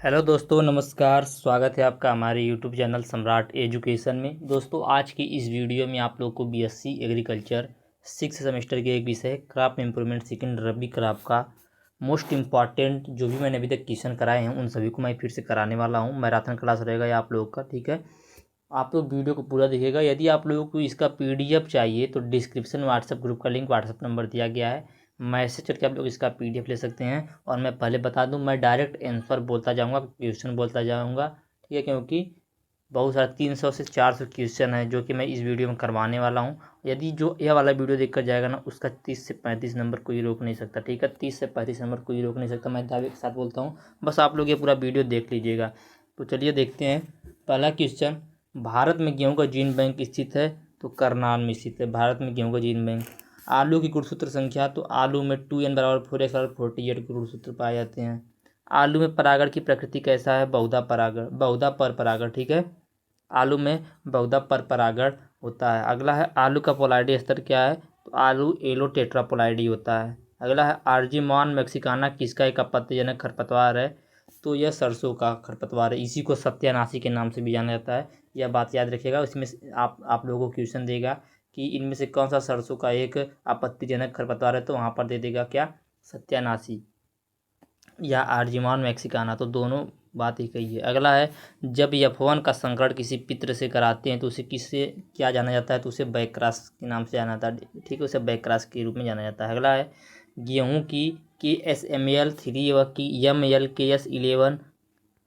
Hello दोस्तों, नमस्कार। स्वागत है आपका हमारे यूट्यूब चैनल सम्राट एजुकेशन में। दोस्तों, आज की इस वीडियो में आप लोग को बीएससी एग्रीकल्चर 6 सेमेस्टर के एक विषय क्रॉप इम्प्रूवमेंट सेकंड रबी क्रॉप का मोस्ट इम्पॉर्टेंट जो भी मैंने अभी तक क्वेश्चन कराए हैं उन सभी को मैं फिर से कराने वाला हूं। मैराथन क्लास रहेगा ये आप लोगों का, ठीक है। आप लोग वीडियो को पूरा देखिएगा। यदि आप लोगों को इसका पीडीएफ चाहिए तो डिस्क्रिप्शन व्हाट्सएप ग्रुप का लिंक, व्हाट्सएप नंबर दिया गया है, मैसेज करके आप लोग इसका पीडीएफ ले सकते हैं। और मैं पहले बता दूं, मैं डायरेक्ट आंसर बोलता जाऊंगा, क्वेश्चन बोलता जाऊंगा, ठीक है, क्योंकि बहुत सारा 300 से 400 क्वेश्चन है जो कि मैं इस वीडियो में करवाने वाला हूं। यदि जो यह वाला वीडियो देखकर जाएगा ना, उसका 30 से 35 नंबर कोई रोक नहीं सकता, ठीक है। 30 से 35 नंबर कोई रोक नहीं सकता, मैं दावे के साथ बोलता हूँ। बस आप लोग ये पूरा वीडियो देख लीजिएगा। तो चलिए देखते हैं पहला क्वेश्चन। भारत में गेहूं का जीन बैंक स्थित है, तो करनाल में स्थित है भारत में गेहूं का जीन बैंक। आलू की गुणसूत्र संख्या, तो आलू में 2n बराबर 4x बराबर 48 गुणसूत्र पाए जाते हैं। आलू में परागण की प्रकृति कैसा है? बहुधा परागण, बहुधा पर परागण, ठीक है। आलू में बहुधा पर परागण होता है। अगला है आलू का पोलैरिटी स्तर क्या है? तो आलू येलो टेट्रापोलैरिडी होता है। अगला है आर्जीमॉन मैक्सिकाना किसका एक आपत्तिजनक खरपतवार है? तो यह सरसों का खरपतवार है। इसी को सत्यानाशी के नाम से भी जाना जाता है। यह बात याद रखिएगा। इसमें आप लोगों को क्वेश्चन देगा कि इनमें से कौन सा सरसों का एक आपत्तिजनक खरपतवार है, तो वहाँ पर दे देगा क्या? सत्यानाशी या आर्जीमॉन मैक्सिकाना। तो दोनों बात ही कही है। अगला है जब F1 का संकरण किसी पित्र से कराते हैं तो उसे किससे क्या जाना जाता है? तो उसे बैकक्रॉस के नाम से जाना जाता है, ठीक है। उसे बैकक्रॉस के रूप में जाना जाता है। अगला है गेहूं की KSML3 व की MLKS11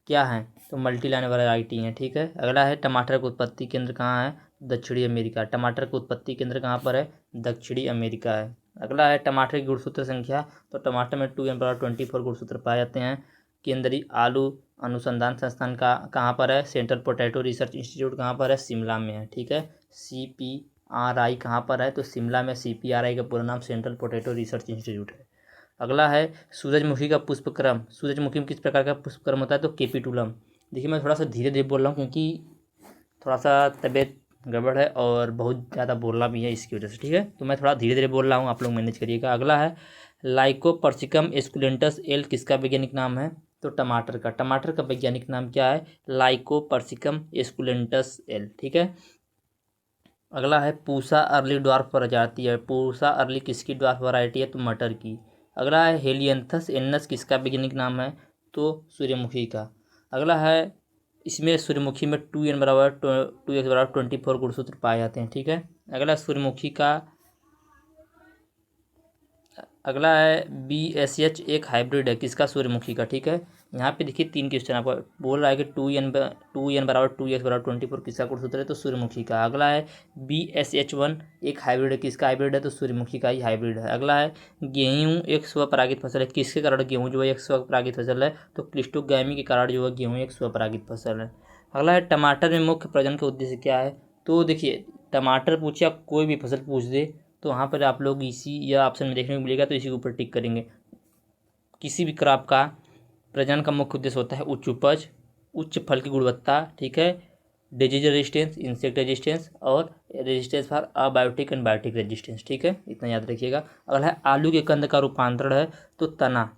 क्या है? तो मल्टी लाइन वैरायटी है, ठीक है। अगला है टमाटर का उत्पत्ति केंद्र कहाँ है? दक्षिणी अमेरिका। टमाटर का उत्पत्ति केंद्र कहाँ पर है? दक्षिणी अमेरिका है। अगला है टमाटर की गुणसूत्र संख्या, तो टमाटर में 2n बराबर 24 गुणसूत्र पाए जाते हैं। केंद्रीय आलू अनुसंधान संस्थान का कहाँ पर है? सेंट्रल पोटैटो रिसर्च इंस्टीट्यूट कहाँ पर है? शिमला में है, ठीक है। CPRI कहाँ पर है? तो शिमला में। CPRI का पूरा नाम सेंट्रल पोटैटो रिसर्च इंस्टीट्यूट है। अगला है सूरजमुखी का पुष्पक्रम। सूरजमुखी में किस प्रकार का पुष्पक्रम होता है? तो कैपिटुलम। देखिए, मैं थोड़ा सा धीरे धीरे बोल रहा हूँ क्योंकि थोड़ा सा तबीयत गड़बड़ है और बहुत ज़्यादा बोलना भी है इसकी वजह से, ठीक है। तो मैं थोड़ा धीरे धीरे बोल रहा हूँ, आप लोग मैनेज करिएगा। अगला है लाइकोपर्सिकम एस्कुलेंटस एल किसका वैज्ञानिक नाम है? तो टमाटर का। टमाटर का वैज्ञानिक नाम क्या है? लाइकोपर्सिकम एस्कुलेंटस एल, ठीक है। अगला है पूसा अर्ली ड्वार्फ प्रजाति है। पूसा अर्ली किसकी ड्वार्फ वैरायटी है? तो मटर की। अगला है हेलियंथस एन्नस किसका वैज्ञानिक नाम है? तो सूर्यमुखी का। अगला है इसमें सूर्यमुखी में 2n बराबर 2x बराबर 24 गुणसूत्र पाए जाते हैं, ठीक है। अगला सूर्यमुखी का अगला है BSH एक हाइब्रिड है किसका? सूर्यमुखी का, ठीक है। यहाँ पे देखिए 3 क्वेश्चन आपको बोल रहा है कि 2n बराबर 2x बराबर 24 किसका गुणसूत्र है? तो सूर्यमुखी का। अगला है BSH1 एक हाइब्रिड है किसका हाइब्रिड है? तो सूर्यमुखी का ही हाइब्रिड है। अगला है गेहूँ एक स्वपरागित फसल है किसके कारण गेहूँ जो है एक स्वपरागित फसल है? तो क्लिस्टोगामी के कारण जो है गेहूँ एक स्वपरागित फसल है। अगला है टमाटर में मुख्य प्रजनन का उद्देश्य क्या है? तो देखिए, टमाटर पूछे या कोई भी फसल पूछ दे तो वहाँ पर आप लोग इसी या ऑप्शन में देखने को मिलेगा, तो इसी के ऊपर टिक करेंगे। किसी भी क्रॉप का प्रजनन का मुख्य उद्देश्य होता है उच्च उपज, उच्च फल की गुणवत्ता, ठीक है, डिजीज रेजिस्टेंस, इंसेक्ट रेजिस्टेंस और resistance for abiotic and biotic resistance, ठीक है। इतना याद रखिएगा। अगला है आलू के कंद का रूपांतरण है तो तना।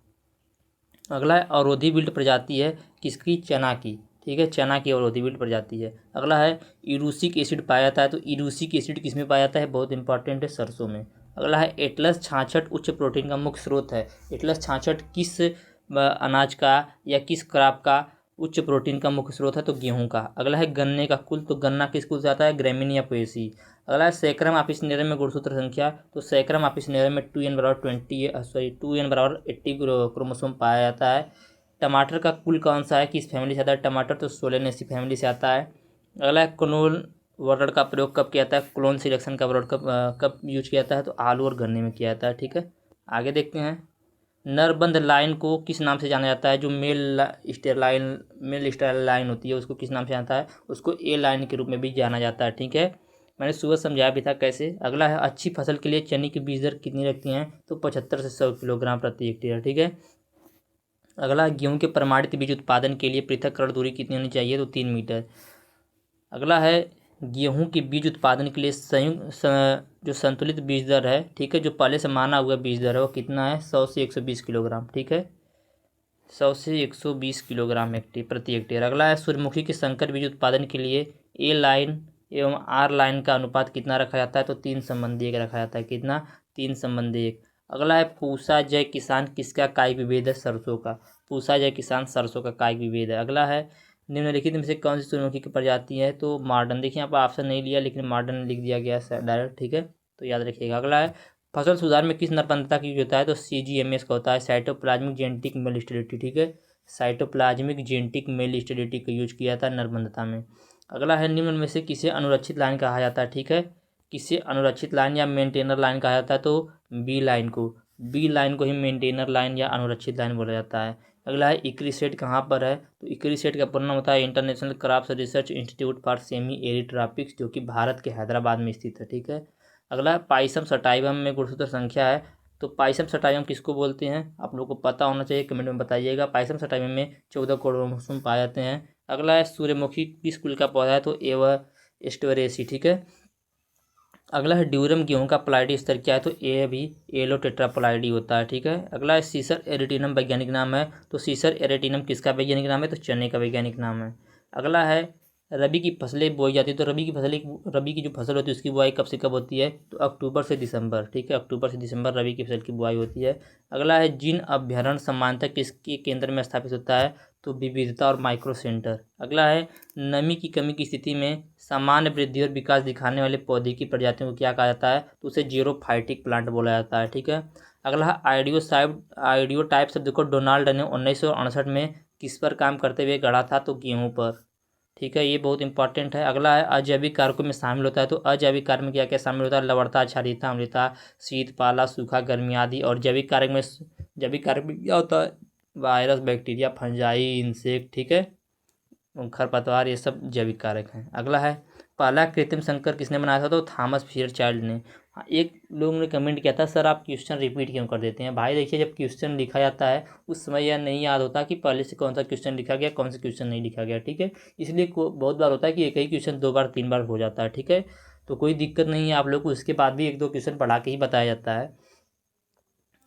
अगला है अवरोधी बिल्ट प्रजाति है किसकी? चना की, ठीक है। चना की अवरोधी बिल्ट प्रजाति है। अगला है इरूसिक एसिड पाया जाता है, तो इरूसिक एसिड किस में पाया जाता है? बहुत इंपॉर्टेंट है, सरसों में। अगला है एटलस 66 उच्च प्रोटीन का मुख्य स्रोत है। एटलस 66 किस अनाज का या किस क्रॉप का उच्च प्रोटीन का मुख्य स्रोत है? तो गेहूं का। अगला है गन्ने का कुल, तो गन्ना किस कुल से आता है? ग्रेमिनिया पोएसी। अगला है सैकरम ऑफिस नेरम में गुणसूत्र संख्या, तो सैकरम ऑफिस नेरम में 2n बराबर 2n बराबर 80 क्रोमोसोम पाया जाता है। टमाटर का कुल कौन सा है? किस फैमिली से आता है टमाटर? तो सोलेनेसी फैमिली से आता है। अगला है क्लोन वर्ड का प्रयोग कब किया जाता है? क्लोन सिलेक्शन का वर्ड कब यूज किया जाता है? तो आलू और गन्ने में किया जाता है, ठीक है। आगे देखते हैं नरबंध लाइन को किस नाम से जाना जाता है? जो मेल स्टेराइल लाइन होती है उसको किस नाम से जाना जाता है? उसको ए लाइन के रूप में भी जाना जाता है, ठीक है। मैंने सुबह समझाया भी था कैसे। अगला है अच्छी फसल के लिए चने की बीज दर कितनी रखती हैं? तो 75 से 100 किलोग्राम प्रति हेक्टेयर, ठीक है। अगला गेहूं के प्रमाणित बीज उत्पादन के लिए पृथक्करण दूरी कितनी होनी चाहिए? तो 3 मीटर। अगला है गेहूं के बीज उत्पादन के लिए जो संतुलित बीज दर है, ठीक है, जो पहले से माना हुआ बीज दर है वो कितना है? 100 से 120 किलोग्राम, ठीक है। 100 से 120 किलोग्राम प्रति हेक्टेयर। अगला है सूर्यमुखी के संकर बीज उत्पादन के लिए ए लाइन एवं आर लाइन का अनुपात कितना रखा जाता है? तो 3:1 रखा जाता है। कितना? 3:1। अगला है पूसा जय किसान किसका कायिक विभेद है? सरसों का। पूसा जय किसान सरसों का कायिक विभेद है। अगला है निम्नलिखित में से कौन सी सूर्यमुखी की प्रजाति है? तो मॉडर्न। देखिए यहाँ पर ऑप्शन नहीं लिया लेकिन मॉडर्न लिख दिया गया है डायरेक्ट, ठीक है, तो याद रखिएगा। अगला है फसल सुधार में किस नरपंथता की यूज होता है? तो CGMS का होता है, साइटोप्लाज्मिक जेनेटिक मेल स्टेरिलिटी, ठीक है, साइटोप्लाज्मिक जेनेटिक मेल स्टेरिलिटी का यूज किया जाता है नरपंथता में। अगला है निम्न में से किसे अनुरक्षित लाइन कहा जाता है? ठीक है, किसे अनुरक्षित लाइन या मेंटेनर लाइन कहा जाता है? तो बी लाइन को। बी लाइन को ही मेंटेनर लाइन या अनुरक्षित लाइन बोला जाता है। अगला है इक्रीसेट कहाँ पर है? तो इक्रीसेट का पूर्ण नाम होता है international crops research institute for semi arid tropics, जो कि भारत के हैदराबाद में स्थित है, ठीक है। अगला है पाइसम सटाइवम में गुणसूत्र संख्या है। तो पाइसम सटाइवम किसको बोलते हैं? आप लोगों को पता होना चाहिए, कमेंट में बताइएगा। पाइसम सटाइवम में 14 क्रोमोसोम पाए जाते हैं। अगला है सूर्यमुखी किस कुल का पौधा है? तो एवा एस्टोरेसी, ठीक है। अगला है ड्यूरम गेहूं का प्लाइडी स्तर क्या है? तो ए भी एलो टेट्राप्लाइडी होता है, ठीक है। अगला है सीसर एरिटिनम वैज्ञानिक नाम है। तो सीसर एरिटिनम किसका वैज्ञानिक नाम है? तो चने का वैज्ञानिक नाम है। अगला है रबी की फसलें बोई जाती है। तो रबी की जो फसल होती है उसकी बुआई कब से कब होती है? तो अक्टूबर से दिसंबर, ठीक है, अक्टूबर से दिसंबर रबी की फसल की बुआई होती है। अगला है जिन अभ्यारण्य समानता किसके केंद्र में स्थापित होता है? तो विविधता और माइक्रो सेंटर। अगला है नमी की कमी की स्थिति में सामान्य वृद्धि और विकास दिखाने वाले पौधे की प्रजातियों को क्या कहा जाता है? तो उसे जीरोफाइटिक प्लांट बोला जाता है, ठीक है। अगला है आइडियो टाइप शब्द को डोनाल्ड ने 1968 में किस पर काम करते हुए गढ़ा था? तो गेहूं पर, ठीक है, ये बहुत इंपॉर्टेंट है। अगला है अजैविक कारकों में शामिल होता है। तो अजैविक कारक में क्या क्या शामिल होता है? लवणता, क्षारीयता, अम्लता, शीत, पाला, सूखा, गर्मी आदि। और जैविक कारक में क्या होता है? वायरस, बैक्टीरिया, फंजाई, इंसेक्ट, ठीक है, खरपतवार, ये सब जैविक कारक हैं। अगला है पहला कृत्रिम संकर किसने बनाया था? तो थॉमस फेयरचाइल्ड ने। हाँ, एक लोग ने कमेंट किया था सर आप क्वेश्चन रिपीट क्यों कर देते हैं? भाई देखिए, जब क्वेश्चन लिखा जाता है उस समय यह नहीं याद होता कि पहले से कौन सा क्वेश्चन लिखा गया, कौन सा क्वेश्चन नहीं लिखा गया, ठीक है। इसलिए बहुत बार होता है कि एक ही क्वेश्चन 2 बार 3 बार हो जाता है, ठीक है। तो कोई दिक्कत नहीं है, आप लोग को उसके बाद भी 1-2 क्वेश्चन पढ़ा के ही बताया जाता है।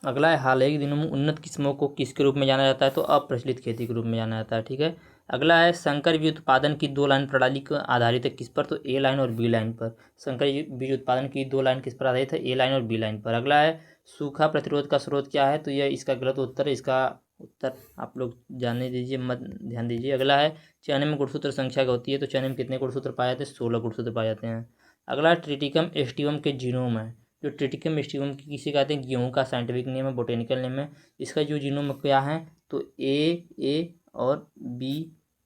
अगला है हाल ही के दिनों में उन्नत किस्मों को किसके रूप में जाना जाता है? तो अप्रचलित खेती के रूप में जाना जाता है, ठीक है। अगला है संकर बीज उत्पादन की 2 लाइन प्रणाली को आधारित है किस पर? तो ए लाइन और बी लाइन पर। संकर बीज उत्पादन की 2 लाइन किस पर आधारित है? ए लाइन और बी लाइन पर। अगला है सूखा प्रतिरोध का स्रोत क्या है? तो यह इसका गलत उत्तर है, इसका उत्तर आप लोग जानने दीजिए, मत ध्यान दीजिए। अगला है चने में गुणसूत्र संख्या क्या होती है? तो चने में कितने गुणसूत्र पाए जाते हैं? 16 गुणसूत्र पाए जाते हैं। अगला ट्रिटिकम एस्टिवम के जीनोम है। जो ट्रिटिकम एस्टिवम की किसे कहते हैं? गेहूं का साइंटिफिक नेम है, बोटेनिकल नेम है। इसका जो जीनोम क्या है? तो ए और बी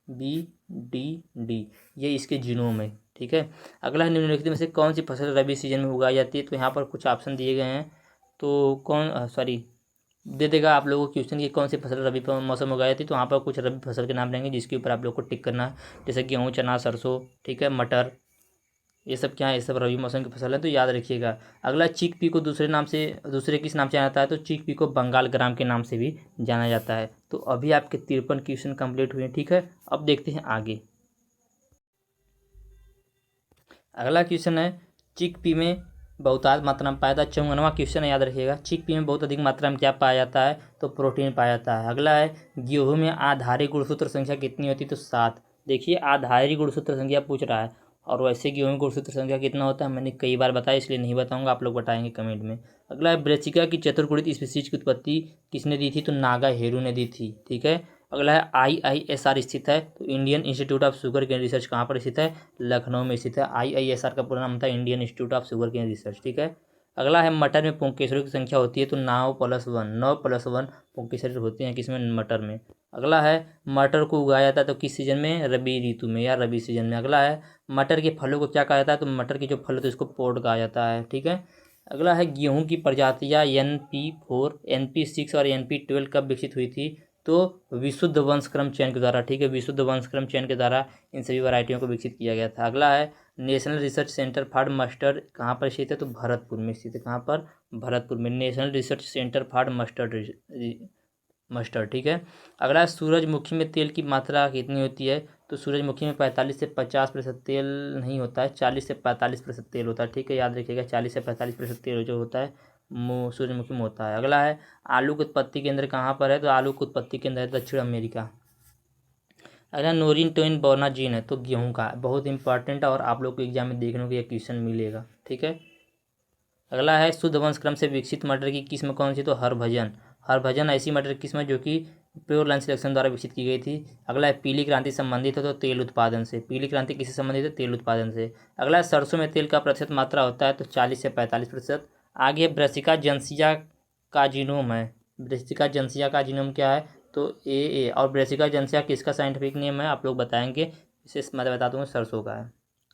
बी डी डी, ये इसके जीनोम है, ठीक है। अगला निम्नलिखित में से कौन सी फसल रबी सीजन में उगाई जाती है? तो यहाँ पर कुछ ऑप्शन दिए गए हैं, तो कौन सॉरी दे देगा आप लोगों को क्वेश्चन की कौन सी फसल रबी मौसम में उगाई जाती है। तो वहाँ पर कुछ रबी फसल के नाम रहेंगे जिसके ऊपर आप लोग को टिक करना है, जैसे गेहूँ, चना, सरसों, ठीक है, मटर, ये सब क्या है? ये सब रबी मौसम की फसल है, तो याद रखिएगा। अगला चिक पी को दूसरे किस नाम से जाना जाता है? तो चिक पी को बंगाल ग्राम के नाम से भी जाना जाता है। तो अभी आपके 53 क्वेश्चन कंप्लीट हुए हैं, ठीक है। अब देखते हैं आगे। अगला क्वेश्चन है चिक पी में बहुतायत मात्रा में पाया जाता है। 54वां क्वेश्चन है, याद रखिएगा। चिक पी में बहुत अधिक मात्रा में क्या पाया जाता है? तो प्रोटीन पाया जाता है। अगला है गेहूं में आधारी गुणसूत्र संख्या कितनी होती है? तो 7। देखिए आधारी गुणसूत्र संख्या पूछ रहा है, और वैसे गेहूं में गुणसूत्र संख्या कितना होता है मैंने कई बार बताया, इसलिए नहीं बताऊंगा, आप लोग बताएंगे कमेंट में। अगला है ब्रेचिका की चतुर्कुड़ित स्पीसीज की उत्पत्ति किसने दी थी? तो नागा हेरू ने दी थी, ठीक है। अगला है IISR स्थित है। तो Indian Institute of Sugarcane Research कहाँ पर स्थित है? लखनऊ में स्थित है। IISR का पूरा नाम होता है Indian Institute of Sugarcane Research, ठीक है। अगला है मटर में पुंकेसरों की संख्या होती है। तो 9+1 पुंकेसर होते हैं किसमें? मटर में। अगला है मटर को उगाया जाता है तो किस सीजन में? रबी ऋतु में या रबी सीजन में। अगला है मटर के फलों को क्या कहा जाता है? तो मटर के जो फल होते हैं उसको पोड कहा जाता है, ठीक है। अगला है गेहूं की प्रजातियां NP4, NP6 और NP12 कब विकसित हुई थी? तो विशुद्ध वंशक्रम चयन के द्वारा, ठीक है, विशुद्ध वंशक्रम चयन के द्वारा इन सभी वैरायटियों को विकसित किया गया था। अगला है national research centre for mustard कहाँ पर स्थित है? तो भरतपुर में स्थित है। कहाँ पर? भरतपुर में national research centre for mustard, ठीक है। अगला है सूरजमुखी में तेल की मात्रा कितनी होती है? तो सूरजमुखी में 45 से 50% तेल नहीं होता है, 40 से 45% तेल होता है, ठीक है, याद रखिएगा। 40 से 45% तेल जो होता है सूरजमुखी में होता है। अगला है आलू की उत्पत्ति केंद्र कहाँ पर है, तो आलू की उत्पत्ति केंद्र है दक्षिण अमेरिका। अगला नोरिन टोइन बोना जीन है, तो गेहूं का, बहुत इंपॉर्टेंट है और आप लोग को एग्जाम में देखने को यह क्वेश्चन मिलेगा। ठीक है। अगला है शुद्ध वंश क्रम से विकसित मटर की किस्म कौन सी, तो हरभजन। हरभजन ऐसी मटर की किस्म है जो कि प्योर लाइन सिलेक्शन द्वारा विकसित की गई थी। अगला है पीली क्रांति संबंधित है, तो तेल उत्पादन से। पीली क्रांति किससे संबंधित है, तेल उत्पादन से। अगला है सरसों में तेल का प्रतिशत मात्रा होता है, तो 40 से 45%। आगे ब्रासिका जंसिया का जीनोम है। ब्रासिका जंसिया का जीनोम क्या है, तो ए। और ब्रासिका जंसिया किसका साइंटिफिक नेम है, आप लोग बताएंगे, इसे मैं बता दूंगा सरसों का है।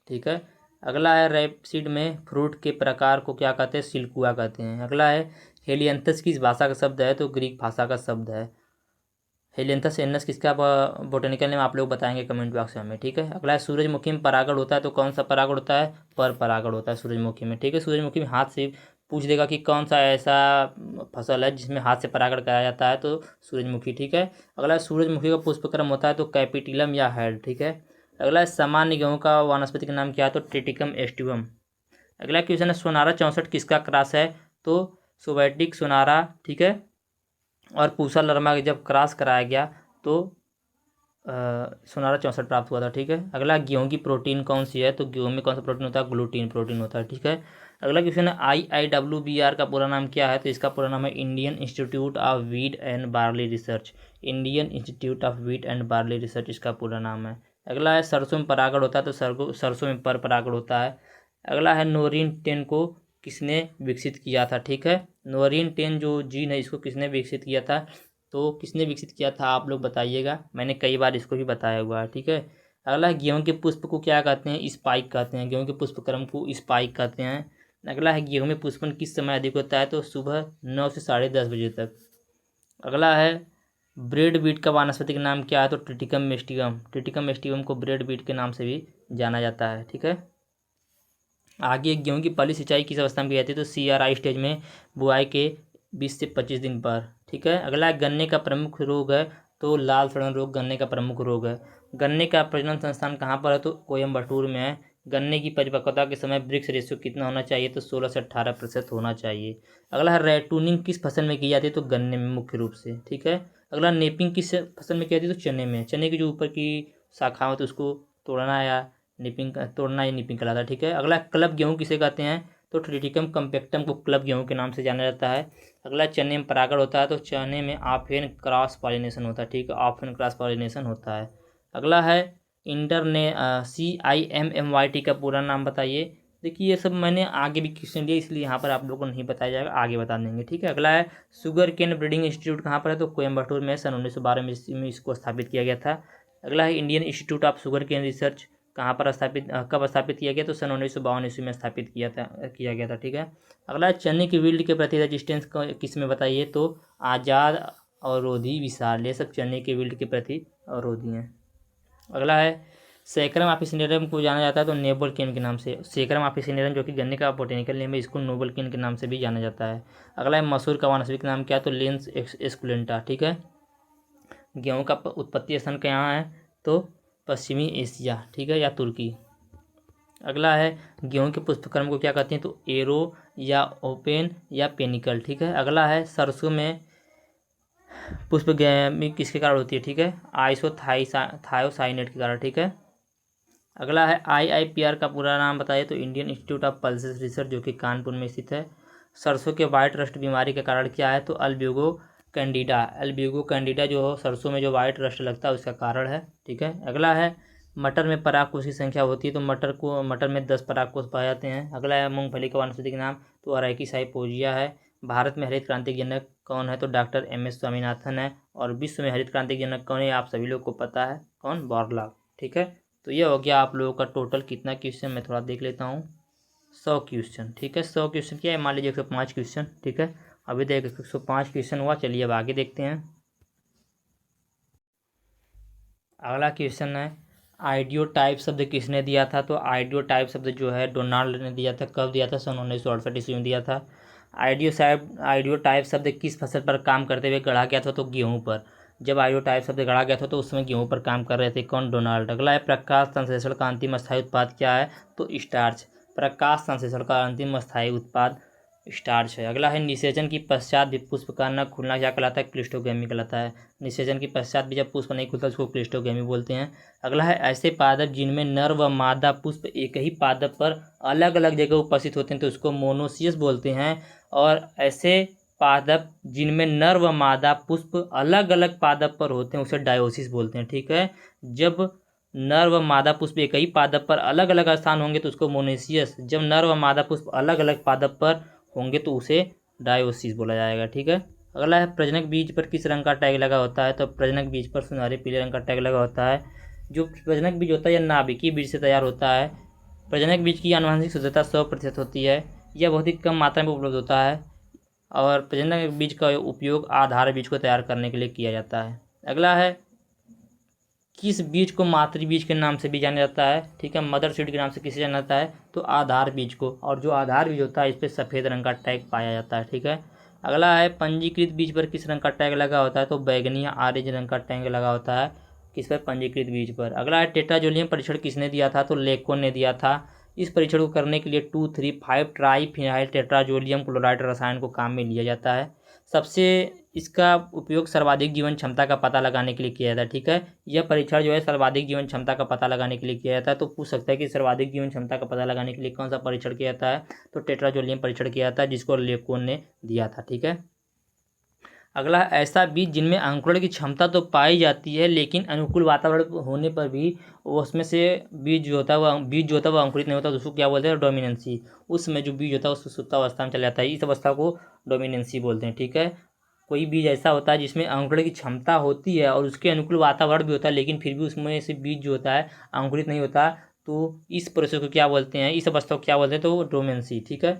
ठीक है। अगला है रेपसीड में फ्रूट के प्रकार को क्या कहते हैं, सिल्कुआ कहते हैं। अगला है हेलियंथस किस भाषा का शब्द है, तो ग्रीक भाषा का शब्द है। हेलियंथस एनस किसका बोटेनिकल नेम आप लोग बताएंगे कमेंट बॉक्स में हमें। ठीक है। अगला है सूरजमुखी में परागण होता है, तो कौन सा परागण होता है, पर परागण होता है सूरजमुखी में। ठीक है। सूरजमुखी में हाथ से पूछ देगा कि कौन सा ऐसा फसल है जिसमें हाथ से परागण कराया जाता है, तो सूरजमुखी। ठीक है। अगला सूरजमुखी का पुष्पक्रम होता है, तो कैपिटिलम या हेड। ठीक है। अगला है सामान्य गेहूं का वानस्पतिक नाम क्या है, तो ट्रिटिकम एस्टिवम। अगला क्वेश्चन है सोनारा 64 किसका क्रॉस है, तो सोवैटिक सोनारा। ठीक है। और पूसा लर्मा जब क्रॉस कराया गया तो सोनारा 64 प्राप्त हुआ था। ठीक है। अगला गेहूं की प्रोटीन कौन सी है, तो गेहूं में कौन सा प्रोटीन होता है, ग्लूटीन प्रोटीन होता है। ठीक है। अगला क्वेश्चन है IIWBR का पूरा नाम क्या है, तो इसका पूरा नाम है Indian Institute of wheat and barley research. Indian Institute of wheat and barley research इसका पूरा नाम है। अगला है सरसों में परागण होता है, तो सरसों में पर परागण होता है। अगला है नोरिन 10 को किसने विकसित किया था। ठीक है। नोरिन 10 जो जीन है इसको किसने विकसित किया था, तो किसने विकसित किया था आप लोग बताइएगा, मैंने कई बार इसको भी बताया हुआ है। ठीक है। अगला है गेहूं के पुष्प को क्या कहते हैं, स्पाइक कहते हैं। गेहूं के पुष्पक्रम को स्पाइक कहते हैं। अगला है गेहूं में पुष्पन किस समय अधिक होता है, तो सुबह 9 से 10:30 बजे तक। अगला है ब्रेड बीट का वानस्पतिक नाम क्या है, तो ट्रिटिकम मेस्टिकम। ट्रिटिकम मेस्टिकम को ब्रेड बीट के नाम से भी जाना जाता है। ठीक है। आगे गेहूं की पहली सिंचाई किस अवस्था में की जाती है, तो CRI स्टेज में बुआई के 20 से 25 दिन पर। ठीक है। अगला गन्ने का प्रमुख रोग है, तो लाल सड़न रोग गन्ने का प्रमुख रोग है। गन्ने का प्रजनन संस्थान कहाँ पर है, तो कोयम्बटूर में है। गन्ने की परिपक्वता के समय ब्रिक्स रेशियो कितना होना चाहिए, तो 16 से 18% होना चाहिए। अगला है रेटूनिंग किस फसल में की जाती है, तो गन्ने में मुख्य रूप से। ठीक है। अगला नेपिंग किस फसल में की जाती है, तो चने में। चने की जो ऊपर की शाखा होती है उसको तोड़ना या निपिंग तोड़ना या निपिंग कहलाता है। ठीक है। अगला क्लब गेहूं किसे कहते हैं, तो ट्रिटिकम कम्पेक्टम को क्लब गेहूं के नाम से जाना जाता है। अगला चने में परागण होता है, तो चने में ऑफ एन क्रॉस पॉलिनेशन होता है। ठीक है। ऑफ एन क्रॉस पॉलिनेशन होता है। अगला है CIMMYT का पूरा नाम बताइए। देखिए ये सब मैंने आगे भी क्वेश्चन दिया इसलिए यहाँ पर आप लोगों को नहीं बताया जाएगा, आगे बता देंगे। ठीक है। अगला है शुगर केन ब्रीडिंग इंस्टीट्यूट कहाँ पर है, तो कोयम्बटूर में सन 1912 में इसको स्थापित किया गया था। अगला है Indian Institute of Sugarcane Research कहाँ पर स्थापित कब स्थापित किया गया, तो सन 1952 ईस्वी में स्थापित किया गया था। ठीक है। अगला चने की विल्ड के प्रति रेजिस्टेंस किस में बताइए, तो आज़ाद, अवरोधी, विशाल, ये सब चने के विल्ड के प्रति अवरोधी हैं। अगला है सैकरम ऑफिसिनेरम को जाना जाता है, तो नोबल केन के नाम से। सैकरम ऑफिसिनेरम जो कि गन्ने का बोटेनिकल नेम है, इसको नोबल केन के नाम से भी जाना जाता है। अगला है मसूर का वानस्पतिक नाम क्या है, तो लेंस एस्कुलेंटा। ठीक है। गेहूं का उत्पत्ति स्थान कहाँ है, तो पश्चिमी एशिया। ठीक है, या तुर्की। अगला है गेहूं के पुष्पक्रम को क्या कहते हैं, तो एरो या ओपेन या पेनिकल। ठीक है। अगला है सरसों में पुष्प में किसके कारण होती है, ठीक है, थायोसाइनेट के कारण। ठीक है। अगला है IIPR का पूरा नाम बताइए, तो Indian Institute of pulses research जो कि कानपुर में स्थित है। सरसों के वाइट रस्ट बीमारी का कारण क्या है, तो अल्ब्यूगो कैंडिडा जो हो सरसों में जो वाइट रस्ट लगता है उसका कारण है। ठीक है। अगला है मटर में परागकोश की संख्या होती है, तो मटर में 10 परागकोश पाए जाते हैं। अगला है मूंगफली का वानस्पतिक नाम, तो अरैकिस हाइपोजिया है। भारत में हरित क्रांति के जनक कौन है, तो डॉक्टर MS स्वामीनाथन है। और विश्व में हरित क्रांति के जनक कौन है, आप सभी लोग को पता है, कौन, बॉर्लाग। ठीक है। तो ये हो गया आप लोगों का टोटल कितना क्वेश्चन, मैं थोड़ा देख लेता हूँ। 100 क्वेश्चन। ठीक है। 100 क्वेश्चन क्या है, मान लीजिए 105 क्वेश्चन। ठीक है। अभी तक 105 क्वेश्चन हुआ। चलिए अब आगे देखते हैं। अगला क्वेश्चन है आइडियोटाइप शब्द किसने दिया था, तो आइडियोटाइप शब्द जो है डोनाल्ड ने दिया था। कब दिया था, सन 1968 ईस्वी में दिया था। आइडियोटाइप शब्द किस फसल पर काम करते हुए गढ़ा गया था, तो गेहूं पर। जब आइडियोटाइप शब्द गढ़ा गया था तो उसमें गेहूं पर काम कर रहे थे, कौन, डोनाल्ड। अगला है प्रकाश संश्लेषण का अंतिम स्थायी उत्पाद क्या है, तो स्टार्च। प्रकाश संश्लेषण का अंतिम स्थायी उत्पाद स्टार्च है। अगला है निषेचन की पश्चात भी पुष्प का न खुलना क्या कहलाता है? क्लिस्टोगेमी कहलाता है। निषेचन के पश्चात भी जब पुष्प नहीं खुलता उसको क्लिस्टोगेमी बोलते हैं। अगला है ऐसे पादप जिनमें नर व मादा पुष्प एक ही पादप पर अलग अलग जगह उपस्थित होते हैं तो उसको मोनोसियस बोलते हैं। और ऐसे पादप जिनमें नर व मादा पुष्प अलग अलग पादप पर होते हैं उसे डायोसिस बोलते हैं। ठीक है, जब नर व मादा पुष्प एक ही पादप पर अलग अलग स्थान होंगे तो उसको मोनेसियस, जब नर व मादा पुष्प अलग अलग पादप पर होंगे तो उसे डायोसिस बोला जाएगा। ठीक है, अगला है प्रजनक बीज पर किस रंग का टैग लगा होता है? तो प्रजनक बीज पर सुनहरे पीले रंग का टैग लगा होता है। जो प्रजनक बीज होता है यह नाभिकीय बीज से तैयार होता है। प्रजनक बीज की आनुवंशिक शुद्धता 100% होती है। यह बहुत ही कम मात्रा में उपलब्ध होता है और प्रजनक बीज का उपयोग आधार बीज को तैयार करने के लिए किया जाता है। अगला है किस बीज को मातृ बीज के नाम से भी जाना जाता है? ठीक है, मदर सीड के नाम से किसे जाना जाता है? तो आधार बीज को। और जो आधार बीज होता है इस पर सफ़ेद रंग का टैग पाया जाता है। ठीक है, अगला है पंजीकृत बीज पर किस रंग का टैग लगा होता है? तो बैगनी या ऑरेंज रंग का टैग लगा होता है किस पर? पंजीकृत बीज पर। अगला है टेट्राजोलियम परीक्षण किसने दिया था? तो लेकोन ने दिया था। इस परीक्षण को करने के लिए 2,3,5 ट्राईफिनाइल टेट्राजोलियम क्लोराइड रसायन को काम में लिया जाता है। सबसे इसका उपयोग सर्वाधिक जीवन क्षमता का पता लगाने के लिए किया जाता है। ठीक है, यह परीक्षण जो है सर्वाधिक जीवन क्षमता का पता लगाने के लिए किया जाता है। तो पूछ सकता है कि सर्वाधिक जीवन क्षमता का पता लगाने के लिए कौन सा परीक्षण किया जाता है? तो टेट्राजोलियम परीक्षण किया जाता है जिसको लेकोन ने दिया था। ठीक है, अगला ऐसा बीज जिनमें अंकुरण की क्षमता तो पाई जाती है लेकिन अनुकूल वातावरण होने पर भी उसमें से बीज जो होता है वह अंकुरित नहीं होता तो उसको क्या बोलते हैं? डोमिनेंसी। उसमें जो बीज होता है उसको सुप्तावस्था में चला जाता है, इस अवस्था को डोमिनेंसी बोलते हैं। ठीक है, कोई बीज ऐसा होता है जिसमें अंकुरण की क्षमता होती है और उसके अनुकूल वातावरण भी होता है लेकिन फिर भी उसमें से बीज जो होता है अंकुरित नहीं होता, तो इस प्रोसेस को क्या बोलते हैं? इस अवस्था को क्या बोलते हैं? तो डोमेंसी। ठीक है,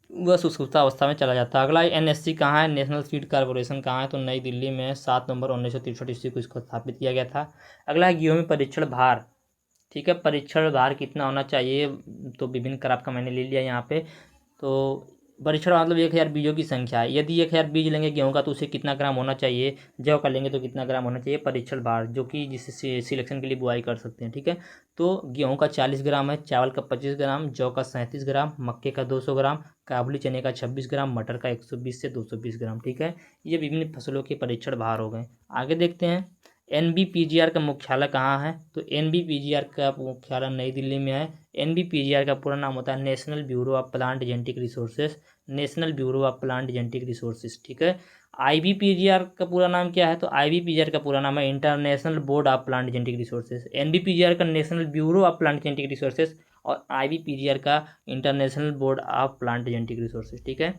वह सुषुप्ता अवस्था में चला जाता है। अगला एनएससी कहाँ है? नेशनल सीड कॉर्पोरेशन कहाँ है? तो नई दिल्ली में 7 नवंबर 1963 ईस्वी को इसको स्थापित किया गया था। अगला है गेहूं में परीक्षण भार। ठीक है, परीक्षण भार कितना होना चाहिए? तो विभिन्न क्रॉप का मैंने ले लिया यहाँ पे। तो परीक्षण मतलब 1000 बीजों की संख्या है। यदि 1000 बीज लेंगे गेहूं का तो उसे कितना ग्राम होना चाहिए? जौ का लेंगे तो कितना ग्राम होना चाहिए? परीक्षण भार, जो कि जिससे सिलेक्शन के लिए बुआई कर सकते हैं। ठीक है, तो गेहूं का 40 ग्राम है, चावल का 25 ग्राम, जौ का 37 ग्राम, मक्के का 200 ग्राम, काबुली चने का 26 ग्राम, मटर का 120 से 220 ग्राम। ठीक है, ये विभिन्न फसलों के परीक्षण भार हो गए। आगे देखते हैं NBPGR का मुख्यालय कहाँ है? तो NBPGR का मुख्यालय नई दिल्ली में है। NBPGR का पूरा नाम होता है national bureau of plant genetic resources. National bureau of plant genetic resources. ठीक है, IBPGR का पूरा नाम क्या है? तो IBPGR का पूरा नाम है international board of plant genetic resources. NBPGR का national bureau of plant genetic resources और IBPGR का international board of plant genetic resources. ठीक है,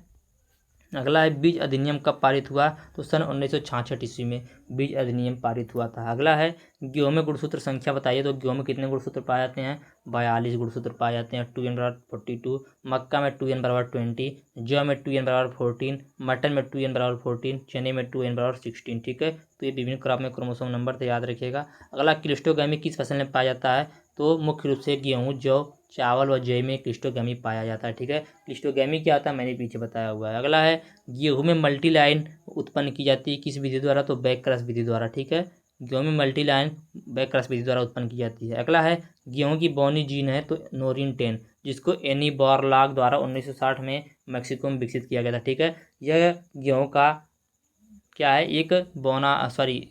अगला है बीज अधिनियम कब पारित हुआ? तो सन 1966 ईस्वी में बीज अधिनियम पारित हुआ था। अगला है गेहूं में गुणसूत्र संख्या बताइए। तो गेहूं में कितने गुणसूत्र पाए जाते हैं? 42 गुणसूत्र पाए जाते हैं। 2n बराबर 42, मक्का में 2n बराबर 20, जौ में 2n बराबर 14, मटन में 2n बराबर 14, चने में 2n बराबर 16। ठीक है, तो ये विभिन्न क्रॉप में क्रोमोसोम नंबर तो याद रखिएगा। अगला क्लिस्टोगैमी किस फसल में पाया जाता है? तो मुख्य रूप से गेहूँ, जौ, चावल व जौ में क्लिस्टोगैमी पाया जाता है। ठीक है, क्लिस्टोगैमी क्या होता है मैंने पीछे बताया हुआ है। अगला है गेहूं में मल्टी लाइन उत्पन्न की जाती है किस विधि द्वारा? तो बैक क्रॉस विधि द्वारा। ठीक है, गेहूं में मल्टी लाइन बैक क्रॉस विधि द्वारा उत्पन्न की जाती है। अगला है गेहूं की बौनी जीन है तो नोरिन 10, जिसको एनी बॉरलॉग द्वारा 1960 में मैक्सिको में विकसित किया गया था। ठीक है, यह गेहूं का क्या है? एक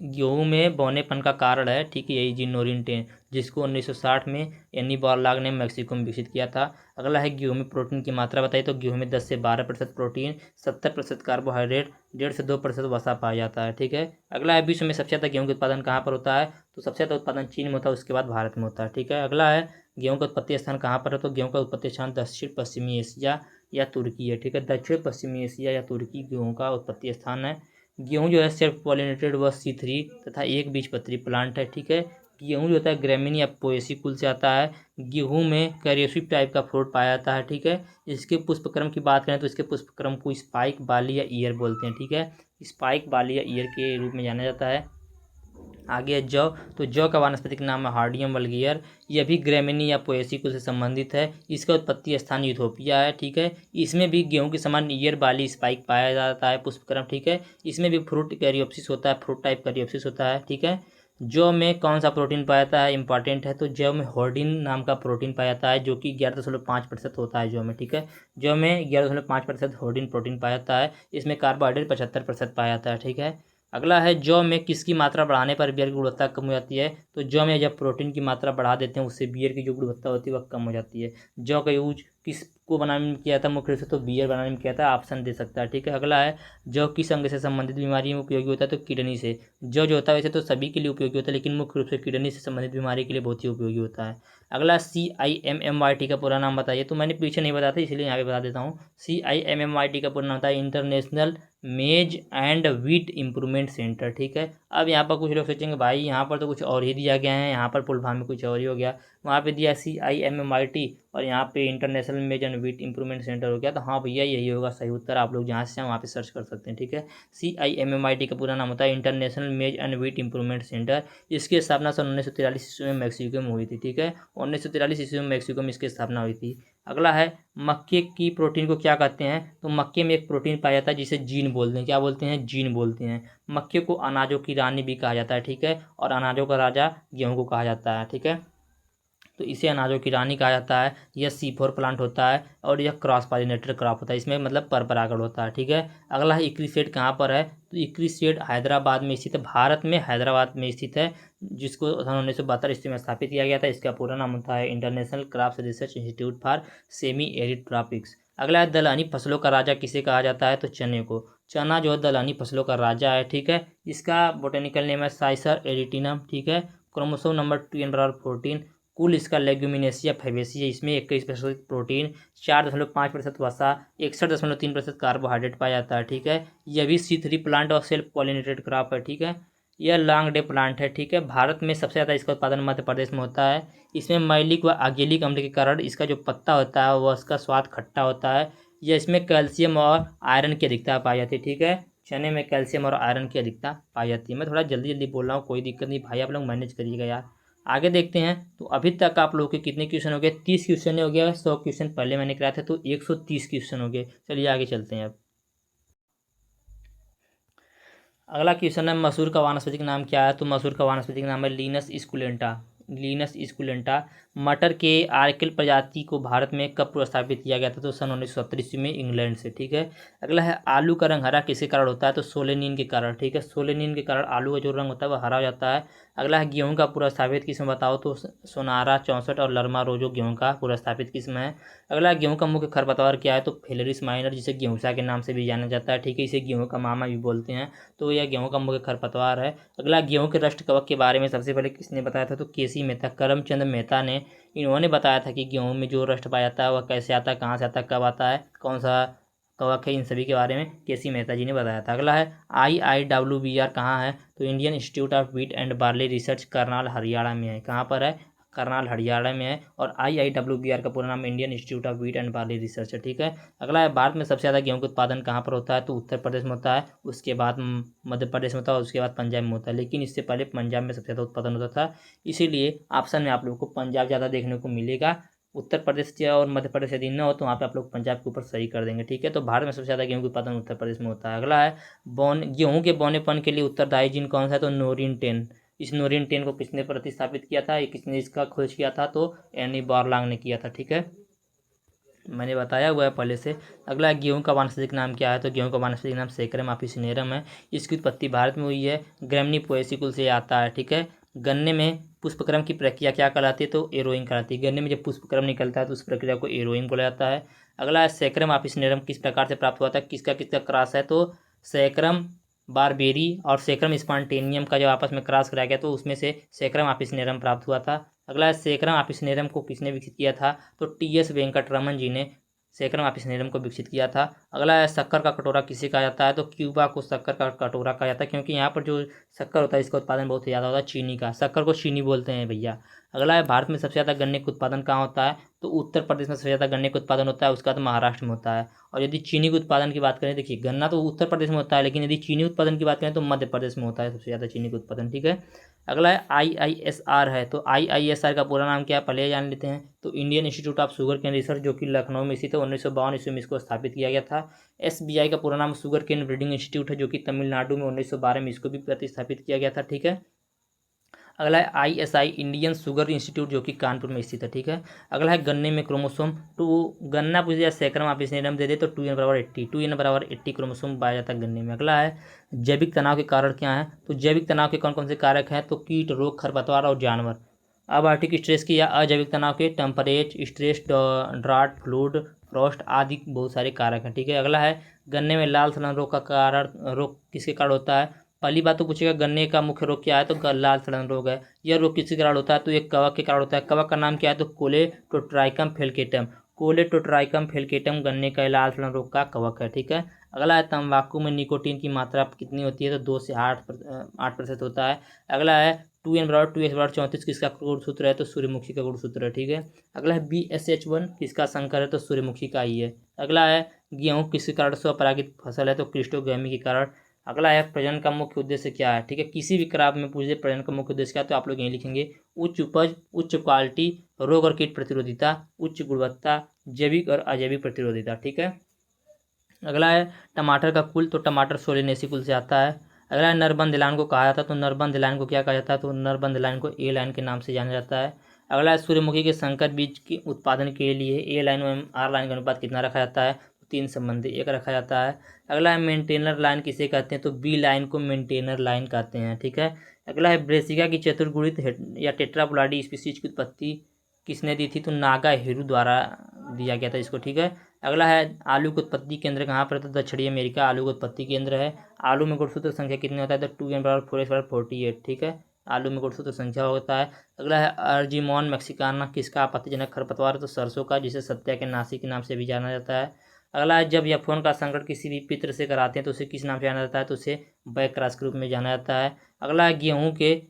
गेहूं में बौनेपन का कारण है। ठीक है, यही जीन नोरिन 10 जिसको 1960 में एनी बॉरलॉग ने मैक्सिको में विकसित किया था। अगला है गेहूं में प्रोटीन की मात्रा बताइए। तो गेहूं में 10 से 12% प्रोटीन, 70% कार्बोहाइड्रेट, 1.5 से 2% वसा पाया जाता है। ठीक है, अगला है विश्व में सबसे ज़्यादा गेहूं का उत्पादन कहाँ पर होता है? तो सबसे ज़्यादा उत्पादन चीन में होता है, उसके बाद भारत में होता है। ठीक है, अगला है गेहूं का उत्पत्ति स्थान कहाँ पर है? तो गेहूं का उत्पत्ति स्थान दक्षिण पश्चिमी एशिया या तुर्की है। ठीक है, दक्षिण पश्चिमी एशिया या तुर्की गेहूं का उत्पत्ति स्थान है। गेहूं जो है सेल्फ पॉलिनेटेड व C3 तथा एक बीजपत्री प्लांट है। ठीक है, गेहूं जो होता है ग्रेमिनी या पोएसी कुल से आता है। गेहूं में कैरियोसिप टाइप का फ्रूट पाया जाता है। ठीक है, इसके पुष्पक्रम की बात करें तो इसके पुष्पक्रम को स्पाइक, बाली या ईयर बोलते हैं। ठीक है, स्पाइक, बाली या ईयर के रूप में जाना जाता है। आगे है जौ। तो जौ का वानस्पतिक नाम है हार्डियम वल्गियर। यह भी ग्रेमिनी या पोएसी कुल से संबंधित है। इसका उत्पत्ति स्थान यूथोपिया है। ठीक है, इसमें भी गेहूं के समान ईयर, बाली, स्पाइक पाया जाता है पुष्पक्रम। ठीक है, इसमें भी फ्रूट कैरियोप्सिस होता है, फ्रूट टाइप कैरियोप्सिस होता है। ठीक है, जौ में कौन सा प्रोटीन पाया जाता है, इंपॉर्टेंट है। तो जौ में होर्डिन नाम का प्रोटीन पाया जाता है जो कि 11.5% होता है जौ में, ठीक है। जौ में 11.5% होर्डिन प्रोटीन पाया जाता है। इसमें कार्बोहाइड्रेट 75% पाया जाता है, ठीक है। अगला है जौ में किसकी मात्रा बढ़ाने पर बियर की गुणवत्ता कम हो जाती है। तो जौ में जब प्रोटीन की मात्रा बढ़ा देते हैं उससे बियर की जो गुणवत्ता होती है वह कम हो जाती है। जौ का यूज किसको बनाने में किया था मुख्य रूप से, तो बियर बनाने में किया था। ऑप्शन दे सकता है, ठीक है। अगला है जौ किस अंग से संबंधित बीमारी में उपयोगी होता है, तो किडनी से। जौ जो होता है वैसे तो सभी के लिए उपयोगी होता है, लेकिन मुख्य रूप से किडनी से संबंधित बीमारी के लिए बहुत ही उपयोगी होता है। अगला CIMMYT का पूरा नाम बताइए। तो मैंने पीछे नहीं बताया था इसलिए यहाँ पे बता देता हूँ। CIMMYT का पूरा नाम होता है इंटरनेशनल मेज एंड वीट इम्प्रूवमेंट सेंटर, ठीक है। अब यहाँ पर कुछ लोग सोचेंगे भाई यहाँ पर तो कुछ और ही दिया गया है, यहाँ पर फुल फॉर्म में कुछ और ही हो गया। वहाँ पे दिया CIMMYT और यहाँ पे इंटरनेशनल मेज एंड वीट इम्प्रूवमेंट सेंटर हो गया। तो हाँ भैया यही होगा सही उत्तर। आप लोग जहाँ से चाहें वहाँ पे सर्च कर सकते हैं, ठीक है। CIMMYT का पूरा नाम होता है इंटरनेशनल मेज एंड वीट इम्प्रूवमेंट सेंटर। इसकी स्थापना सन 1943 ईस्वी में मैक्सिको में हुई थी, ठीक है। 1943 ईस्वी में मैक्सिको में इसकी स्थापना हुई थी। अगला है मक्के की प्रोटीन को क्या कहते हैं। तो मक्के में एक प्रोटीन पाया जाता है जिसे जीन बोलते हैं। क्या बोलते हैं, जीन बोलते हैं। मक्के को अनाजों की रानी भी कहा जाता है, ठीक है। और अनाजों का राजा गेहूं को कहा जाता है, ठीक है। तो इसे अनाजों की रानी कहा जाता है। यह C4 प्लांट होता है और यह क्रॉस पॉलिनेटेड क्रॉप होता है। इसमें मतलब पर परागण होता है, ठीक है। अगला है इक्री सीड कहाँ पर है। तो इक्री सीड हैदराबाद में स्थित है, भारत में हैदराबाद में स्थित है, जिसको सन 1972 ईस्वी में स्थापित किया गया था। इसका पूरा नाम होता है international crops research institute for semi arid tropics. अगला है दलहनी फसलों का राजा किसे कहा जाता है। तो चने को। चना जो है दलहनी फसलों का राजा है, ठीक है। इसका बोटेनिकल नेम है साइसर एरिटिनम, ठीक है। Chromosome number 2n/14। कुल इसका लेग्यूमिनेसिया फैबेसी है। इसमें 21% प्रोटीन, 4.5% वसा, 61.3% कार्बोहाइड्रेट पाया जाता है, ठीक है। यह भी C3 प्लांट और सेल्फ पॉलिनेटेड क्रॉप है, ठीक है। यह लॉन्ग डे प्लांट है, ठीक है। भारत में सबसे ज़्यादा इसका उत्पादन मध्य प्रदेश में होता है। इसमें मैलिक व आगेलिक अम्ल के कारण इसका जो पत्ता होता है वह उसका स्वाद खट्टा होता है। यह इसमें कैल्शियम और आयरन की अधिकता पाई जाती है, ठीक है। चने में कैल्शियम और आयरन की अधिकता पाई जाती है। मैं थोड़ा जल्दी जल्दी बोल रहा हूँ, कोई दिक्कत नहीं भाई, आप लोग मैनेज करिएगा यार। आगे देखते हैं। तो अभी तक आप लोगों के कितने क्वेश्चन हो गए, 30 क्वेश्चन हो गया। 100 क्वेश्चन पहले मैंने कराया था, तो 130 क्वेश्चन हो गए। चलिए आगे चलते हैं अब। अगला क्वेश्चन है मसूर का वानस्पतिक नाम क्या है। तो मसूर का वानस्पतिक नाम है लीनस स्कुलेंटा। लीनस स्कुलेंटा। मटर के आर्किल प्रजाति को भारत में कब प्रस्तावित किया गया था। तो सन 1970 ईस्वी में इंग्लैंड से, ठीक है। अगला है आलू का रंग हरा किसके कारण होता है। तो सोलेनिन के कारण, ठीक है। सोलेनिन के कारण आलू का जो रंग होता है वह हरा हो जाता है। अगला है गेहूं का प्रस्तावित किस्म बताओ। तो सोनारा 64 और लरमा रोजो गेहूं का प्रस्तावित किस्म है। अगला गेहूं का मुख्य खरपतवार क्या है। तो फेलरिस माइनर, जिसे गेहूंसा के नाम से भी जाना जाता है, ठीक है। इसे गेहूं का मामा भी बोलते हैं। तो यह गेहूं का मुख्य खरपतवार है। अगला गेहूं के रस्ट कवक के बारे में सबसे पहले किसने बताया था। तो केसी मेहता, करमचंद मेहता ने। इन्होंने बताया था कि गेहूं में जो रस्ट पाया जाता है वह कैसे आता है, कहाँ से आता है, कब आता है, कौन सा कवक है, इन सभी के बारे में केसी मेहता जी ने बताया था। अगला है IIWBR कहाँ है। तो Indian Institute of wheat and barley research Karnal Haryana में है। कहाँ पर है, करनाल हरियाणा में है। और IIWBR का पूरा नाम Indian Institute of wheat and barley research है, ठीक है। अगला है भारत में सबसे ज़्यादा गेहूं का उत्पादन कहाँ पर होता है। तो उत्तर प्रदेश में होता है, उसके बाद मध्य प्रदेश में होता है, उसके बाद पंजाब में होता है। लेकिन इससे पहले पंजाब में सबसे ज़्यादा उत्पादन होता था, इसीलिए ऑप्शन में आप लोगों को पंजाब ज़्यादा देखने को मिलेगा। उत्तर प्रदेश या और मध्य प्रदेश यदि न हो तो वहाँ पे आप लोग पंजाब के ऊपर सही कर देंगे, ठीक है। तो भारत में सबसे ज़्यादा गेहूं का उत्पादन उत्तर प्रदेश में होता है। अगला है गेहूं के बौनेपन के लिए उत्तरदायी जीन कौन सा है। तो नोरिन 10। इस नोरिन 10 को किसने प्रतिस्थापित किया था, किसने इसका खोज किया था। तो एनी बारलांग ने किया था, ठीक है। मैंने बताया हुआ है पहले से। अगला गेहूं का वानस्पतिक नाम क्या है। तो गेहूं का वानस्पतिक नाम सेक्रम ऑफिसिनेरम है। इसकी उत्पत्ति भारत में हुई है, ग्रेमनी पोएसी कुल से आता है, ठीक है। गन्ने में पुष्पक्रम की प्रक्रिया क्या कहलाती है। तो एरोइंग कहलाती है। गन्ने में जब पुष्पक्रम निकलता है तो उस प्रक्रिया को एरोइंग बोला जाता है। अगला है सेक्रम ऑफिसिनेरम किस प्रकार से प्राप्त हुआ था, किसका किसका क्रॉस है। तो सेक्रम बारबेरी और सेक्रम स्पॉन्टेनियम का जब आपस में क्रॉस कराया गया तो उसमें से सेक्रम ऑफिसिनेरम प्राप्त हुआ था। अगला है सेक्रम ऑफिसिनेरम को किसने विकसित किया था। तो TS वेंकटरमन जी ने सेक्रम ऑफिसिनेरम को विकसित किया था। अगला है शक्कर का कटोरा किसे कहा जाता है। तो क्यूबा को शक्कर का कटोरा कहा जाता है, क्योंकि यहाँ पर जो शक्कर होता है इसका उत्पादन बहुत ज़्यादा होता है चीनी का। शक्कर को चीनी बोलते हैं भैया। अगला है भारत में सबसे ज़्यादा गन्ने का उत्पादन कहाँ होता है। तो उत्तर प्रदेश में सबसे ज़्यादा गन्ने का उत्पादन होता है, उसका तो महाराष्ट्र में होता है। और यदि चीनी के उत्पादन की बात करें, देखिए गन्ना तो उत्तर प्रदेश में होता है, लेकिन यदि चीनी उत्पादन की बात करें तो मध्य प्रदेश में होता है सबसे ज़्यादा चीनी का उत्पादन, ठीक है। अगला है IISR है। तो IISR का पूरा नाम क्या है पहले जान लेते हैं। तो Indian Institute of Sugarcane Research, जो कि लखनऊ में स्थित है, 1952 ईस्वी में इसको स्थापित किया गया था। SBI का पूरा नाम शुगर केन ब्रीडिंग इंस्टीट्यूट है, जो कि तमिलनाडु में 1912 में इसको भी प्रतिस्थापित किया गया था, ठीक है। अगला है ISI इंडियन शुगर इंस्टीट्यूट जो कि कानपुर में स्थित है, ठीक है। अगला है गन्ने में क्रोमोसोम, तो गन्ना पूछ दिया सैकड़ों आप इसे नाम दे दे तो 2n = 80, 2n = 80 क्रोमोसोम पाया जाता है गन्ने में। अगला है जैविक तनाव के कारण क्या है, तो जैविक तनाव के कौन कौन से कारक हैं, तो कीट, रोग, खरपतवार और जानवर। अबार्टिक स्ट्रेस की या अजैविक तनाव के temperature, stress, drought, fluid, Frost आदि बहुत सारे कारक हैं, ठीक है। अगला है गन्ने में लाल सड़न रोग का कारण, रोग किसके कारण होता है। पहली बात तो पूछेगा गन्ने का मुख्य रोग क्या है, तो लाल सड़न रोग है। यह रोग किसके कारण होता है, तो एक कवक के कारण होता है। कवक का नाम क्या है, तो कोलेटोट्राइकम फेल्केटम। कोलेटोट्राइकम फेल्केटम गन्ने का लाल सड़न रोग का कवक है, ठीक है। अगला है तंबाकू में निकोटीन की मात्रा कितनी होती है, तो 2 से 8% होता है। अगला है 2n = 34 किसका गुणसूत्र है, तो सूर्यमुखी का गुणसूत्र है, ठीक है। अगला है BSH1 किसका संकर है, तो सूर्यमुखी का ही है। अगला है गेहूँ किस कारण स्वपरागित फसल है, तो क्रिस्टोगैमी के कारण। अगला है प्रजनन का मुख्य उद्देश्य क्या है, ठीक है। किसी भी क्रॉप में पूछे प्रजनन का मुख्य उद्देश्य क्या है, तो आप लोग यहीं लिखेंगे उच्च उपज, उच्च क्वालिटी, रोग और कीट प्रतिरोधिता, उच्च गुणवत्ता, जैविक और अजैविक प्रतिरोधिता, ठीक है। अगला है टमाटर का कुल, तो टमाटर सोलेनेसी कुल से आता है। अगला है नरबंध लाइन को कहा जाता है, तो नरबंध लाइन को क्या कहा जाता है, तो नरबंध लाइन को ए लाइन के नाम से जाना जाता है। अगला है सूर्यमुखी के संकर बीज के उत्पादन के लिए ए लाइन एवं आर लाइन का अनुपात कितना रखा जाता है, तो 3:1 रखा जाता है। अगला है मेंटेनर लाइन किसे कहते हैं, तो बी लाइन को मेंटेनर लाइन कहते हैं, ठीक है। अगला है ब्रेसिका की चतुर्गुणित या टेट्रापोलाडी स्पीसीज की उत्पत्ति किसने दी थी, तो नागा हेरू द्वारा दिया गया था इसको, ठीक है। अगला है आलू का उत्पत्ति केंद्र कहाँ पर है, तो दक्षिणी अमेरिका आलू का उत्पत्ति केंद्र है। आलू में गुणसूत्र संख्या कितनी होता है, तो 2n = 48, ठीक है। आलू में गुणसूत्र संख्या होता है। अगला है अर्जिमोन मैक्सिकाना किसका आपत्तिजनक खरपतवार, तो सरसों का, जिसे सत्या के नासी के नाम से भी जाना जाता है। अगला है जब यफोन का संकट किसी भी पित्र से कराते हैं तो उसे किस नाम से जाना जाता है, तो उसे बैकरास के रूप में जाना जाता है। अगला है गेहूँ के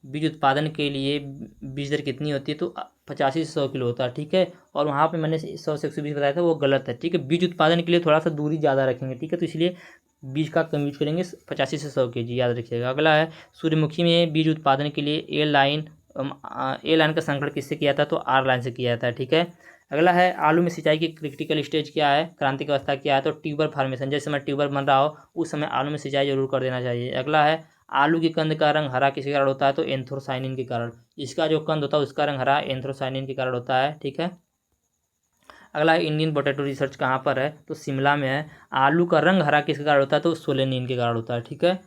बीज उत्पादन के लिए बीज दर कितनी होती है, तो 85 से 100 किलो होता है, ठीक है। और वहाँ पे मैंने 100 से 120 बताया था, वो गलत है, ठीक है। बीज उत्पादन के लिए थोड़ा सा दूरी ज़्यादा रखेंगे, ठीक है, तो इसलिए बीज का कम यूज करेंगे, 85 से 100 kg याद रखिएगा। अगला है सूर्यमुखी में बीज उत्पादन के लिए ए लाइन का संकलन किससे किया था, तो आर लाइन से किया था, ठीक है। अगला है आलू में सिंचाई की क्रिटिकल स्टेज क्या है, क्रांतिक अवस्था क्या है, तो ट्यूबर फॉर्मेशन, जैसे समय ट्यूबर बन रहा हो उस समय आलू में सिंचाई जरूर कर देना चाहिए। अगला है आलू की कंद का रंग हरा किसके कारण होता है, तो एंथ्रोसाइनिन के कारण। इसका जो कंद होता है उसका रंग हरा एंथ्रोसाइनिन के कारण होता है, ठीक है। अगला है इंडियन पोटैटो रिसर्च कहाँ पर है, तो शिमला में है। आलू का रंग हरा किसके कारण होता है, तो सोलेनिन के कारण होता है, ठीक है।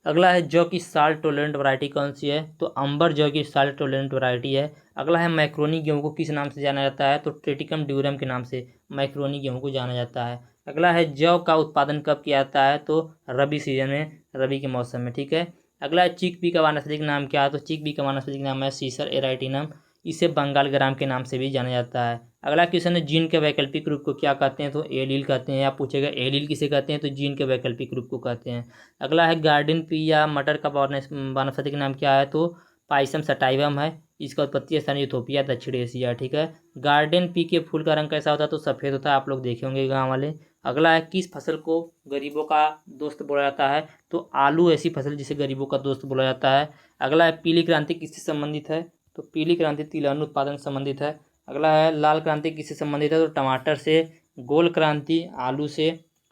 अगला है जौ की साल्ट टोलरेंट वैरायटी कौन सी है, तो अंबर जौ की साल्ट टोलरेंट वैरायटी है। अगला है मैक्रोनी गेहूँ को किस नाम से जाना जाता है, तो ट्रेटिकम ड्यूरम के नाम से मैक्रोनी गेहूँ को जाना जाता है। अगला है जौ का उत्पादन कब किया जाता है, तो रबी सीजन में, रबी के मौसम में, ठीक है। अगला है चिक पी का वानस्पतिक नाम क्या है, तो चिक पी का वानस्पतिक नाम है सीसर एराइटिनम। इसे बंगाल ग्राम के नाम से भी जाना जाता है। अगला क्वेश्चन है जीन के वैकल्पिक रूप को क्या कहते हैं, तो एलील कहते हैं। आप पूछेगा एलील किसे कहते हैं, तो जीन के वैकल्पिक रूप को कहते हैं। अगला है गार्डन पी या मटर का वानस्पतिक नाम क्या है, तो पाइसम सटाइवम है। इसका उत्पत्ति स्थान इथोपिया, दक्षिण एशिया, ठीक है। गार्डन पी के फूल का रंग कैसा होता है, तो सफ़ेद होता है, आप लोग देखे होंगे गाँव वाले। अगला है किस फसल को गरीबों का दोस्त बोला जाता है, तो आलू ऐसी फसल जिसे गरीबों का दोस्त बोला जाता है। अगला है पीली क्रांति किससे संबंधित है, तो पीली क्रांति तिलहन उत्पादन से संबंधित है। अगला है लाल क्रांति किससे संबंधित है, तो टमाटर से। गोल क्रांति आलू से,